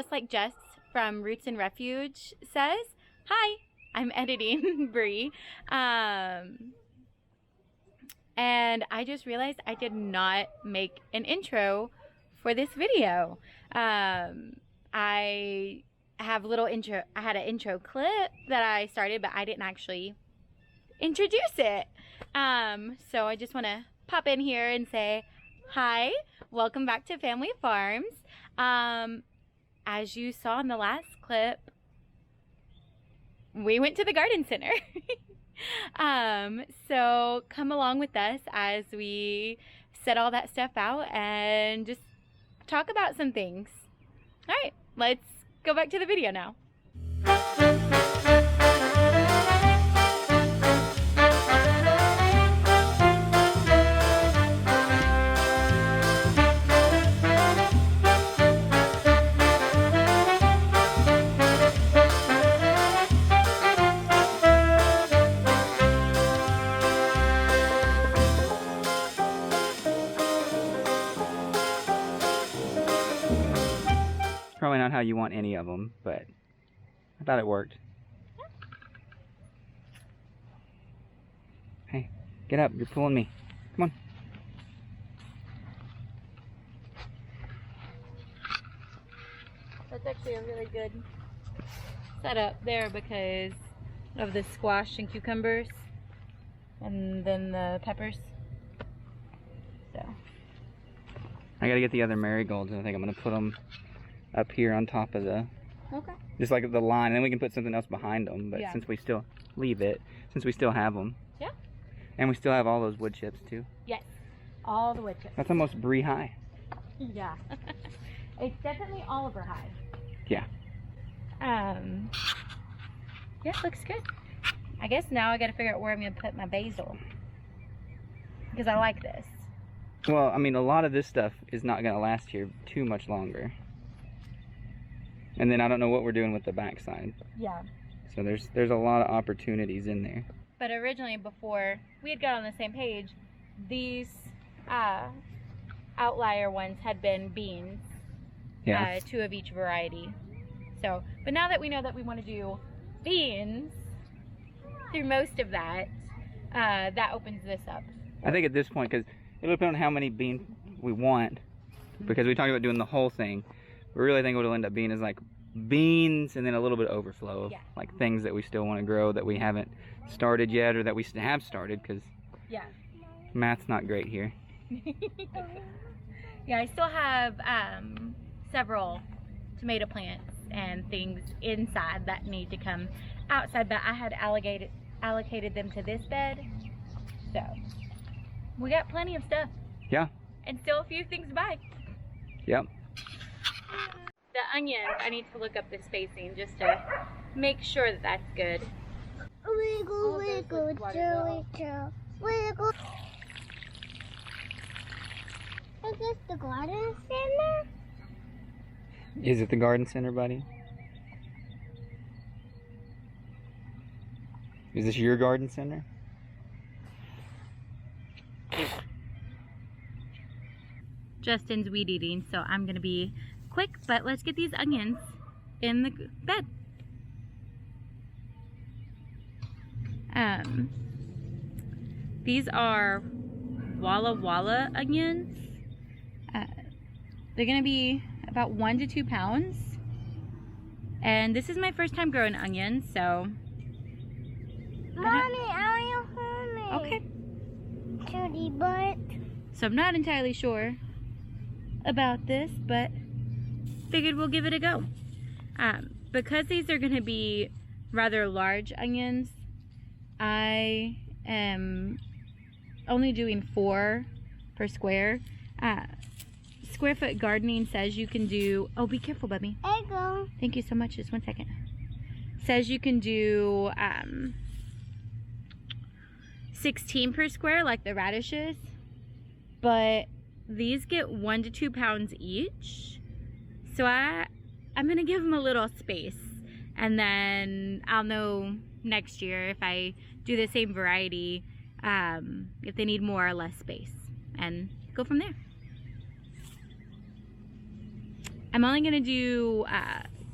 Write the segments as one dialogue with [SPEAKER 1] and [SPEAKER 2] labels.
[SPEAKER 1] just like Jess from Roots and Refuge says, hi, I'm editing Bree. And I just realized I did not make an intro for this video. I have a little intro. I had an intro clip that I started, but I didn't actually introduce it. So I just want to pop in here and say, hi, welcome back to Family Farms. As you saw in the last clip, we went to the garden center. So come along with us as we set all that stuff out and just talk about some things. All right, let's go back to the video now.
[SPEAKER 2] Probably not how you want any of them, but I thought it worked. Hey, get up, you're pulling me. Come on.
[SPEAKER 1] That's actually a really good setup there because of the squash and cucumbers and then the peppers. So
[SPEAKER 2] I gotta get the other marigolds, and I think I'm gonna put them up here on top of the,
[SPEAKER 1] okay,
[SPEAKER 2] just like the line, and then we can put something else behind them. But
[SPEAKER 1] yeah,
[SPEAKER 2] since we still leave it, since we still have them,
[SPEAKER 1] yeah,
[SPEAKER 2] and we still have all those wood chips too.
[SPEAKER 1] yes, all the wood chips.
[SPEAKER 2] That's almost Brie high.
[SPEAKER 1] Yeah, it's definitely Oliver high.
[SPEAKER 2] Yeah.
[SPEAKER 1] Yeah, looks good. I guess now I got to figure out where I'm gonna put my basil because I like this.
[SPEAKER 2] Well, I mean, a lot of this stuff is not gonna last here too much longer. And then I don't know what we're doing with the backside.
[SPEAKER 1] Yeah.
[SPEAKER 2] So there's a lot of opportunities in there.
[SPEAKER 1] But originally, before we had got on the same page, these outlier ones had been beans.
[SPEAKER 2] Yeah.
[SPEAKER 1] 2 of each variety. So, but now that we know that we want to do beans through most of that, that opens this up.
[SPEAKER 2] I think at this point, because it'll depend on how many beans we want, because we talked about doing the whole thing. We really think what it'll end up being is like beans and then a little bit of overflow of like things that we still want to grow that we haven't started yet, or that we have started, because math's not great here.
[SPEAKER 1] Yeah, I still have several tomato plants and things inside that need to come outside, but I had allocated them to this bed, so we got plenty of stuff.
[SPEAKER 2] Yeah.
[SPEAKER 1] And still a few things to buy.
[SPEAKER 2] Yep.
[SPEAKER 1] The onions, I need to look up the spacing just to make sure that that's good.
[SPEAKER 3] Wiggle, wiggle, Joey, wiggle. Is this the garden center?
[SPEAKER 2] Is it the garden center, buddy? Is this your garden center?
[SPEAKER 1] Justin's weed eating, so I'm gonna be quick, but let's get these onions in the bed. These are Walla Walla onions. They're gonna be about 1 to 2 pounds. And this is my first time growing onions, so.
[SPEAKER 3] Mommy, I want
[SPEAKER 1] Okay.
[SPEAKER 3] Cutie butt.
[SPEAKER 1] So I'm not entirely sure about this, but figured we'll give it a go. Because these are going to be rather large onions, I am only doing 4 per square. Square Foot Gardening says you can do, oh, be careful, Bubby.
[SPEAKER 3] There you go.
[SPEAKER 1] Thank you so much. Just 1 second. Says you can do 16 per square like the radishes, but these get 1 to 2 pounds each. So I'm gonna give them a little space, and then I'll know next year if I do the same variety, if they need more or less space, and go from there. I'm only gonna do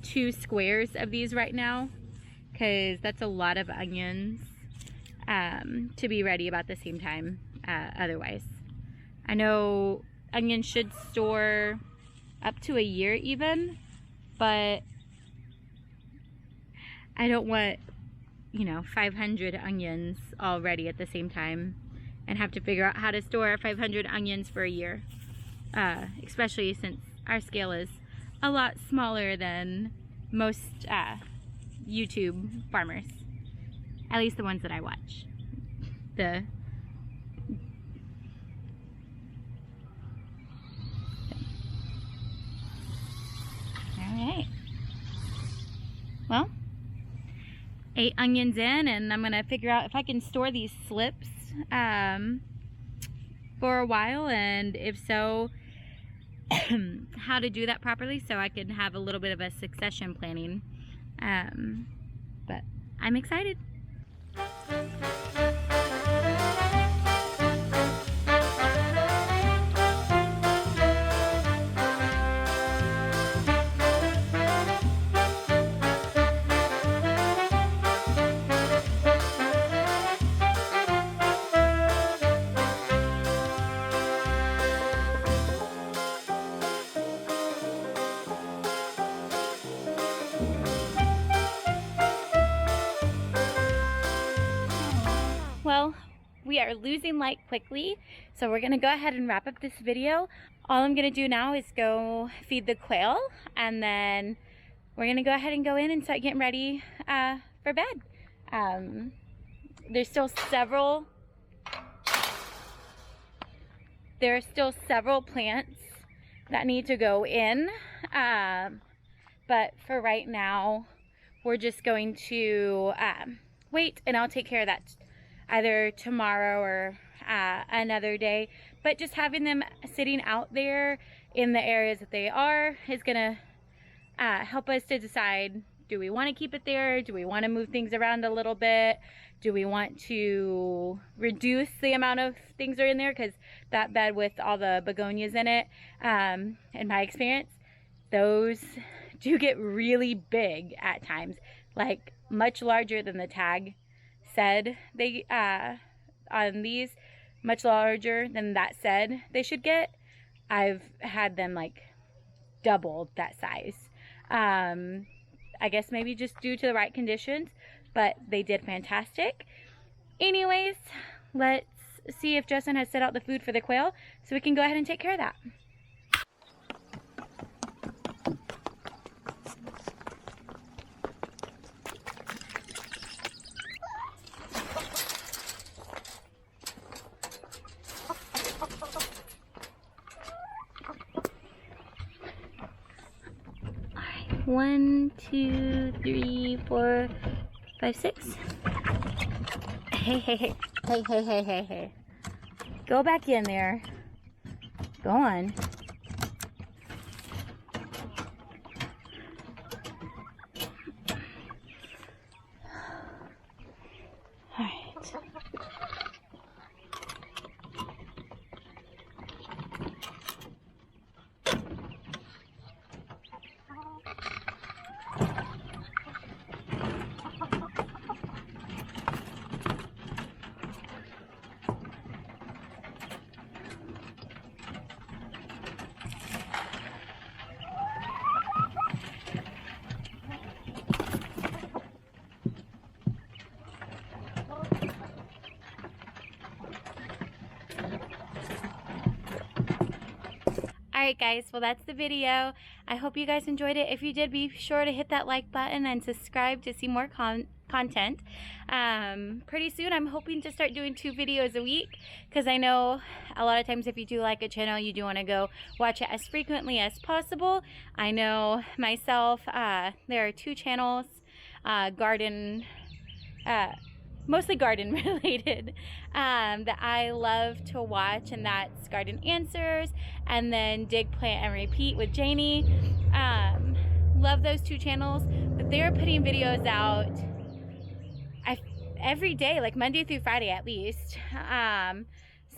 [SPEAKER 1] 2 squares of these right now, because that's a lot of onions to be ready about the same time otherwise. I know onions should store up to a year even, but I don't want, you know, 500 onions all ready at the same time and have to figure out how to store 500 onions for a year, especially since our scale is a lot smaller than most YouTube farmers, at least the ones that I watch. Alright, well, 8 onions in, and I'm gonna figure out if I can store these slips for a while, and if so, how to do that properly so I can have a little bit of a succession planning. But I'm excited. Well, we are losing light quickly, so we're gonna go ahead and wrap up this video. All I'm gonna do now is go feed the quail, and then we're gonna go ahead and go in and start getting ready for bed. There are still several plants that need to go in, but for right now, we're just going to wait, and I'll take care of that either tomorrow or another day. But just having them sitting out there in the areas that they are is gonna help us to decide, do we want to keep it there? Do we want to move things around a little bit? Do we want to reduce the amount of things that are in there? Because that bed with all the begonias in it, in my experience, those do get really big at times, like much larger than the tag said they on these, much larger than that said they should get. I've had them like double that size. I guess maybe just due to the right conditions, but they did fantastic. Anyways, let's see if Justin has set out the food for the quail so we can go ahead and take care of that. One, two, three, 4, 5, 6. Hey. Go back in there. Go on. All right. Alright guys, well that's the video. I hope you guys enjoyed it. If you did, be sure to hit that like button and subscribe to see more content. Pretty soon I'm hoping to start doing 2 videos a week, because I know a lot of times if you do like a channel, you do want to go watch it as frequently as possible. I know myself, there are 2 channels, mostly garden related, that I love to watch, and that's Garden Answers and then Dig, Plant, and Repeat with Janie. Love those 2 channels, but they're putting videos out every day, like Monday through Friday at least.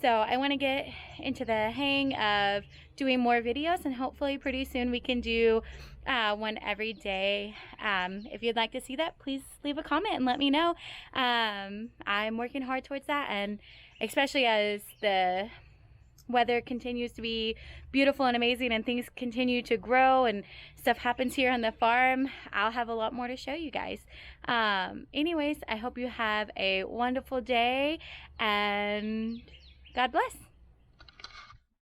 [SPEAKER 1] So I want to get into the hang of doing more videos, and hopefully pretty soon we can do one every day. If you'd like to see that, please leave a comment and let me know. I'm working hard towards that, and especially as the weather continues to be beautiful and amazing and things continue to grow and stuff happens here on the farm, I'll have a lot more to show you guys. Anyways, I hope you have a wonderful day, and God bless.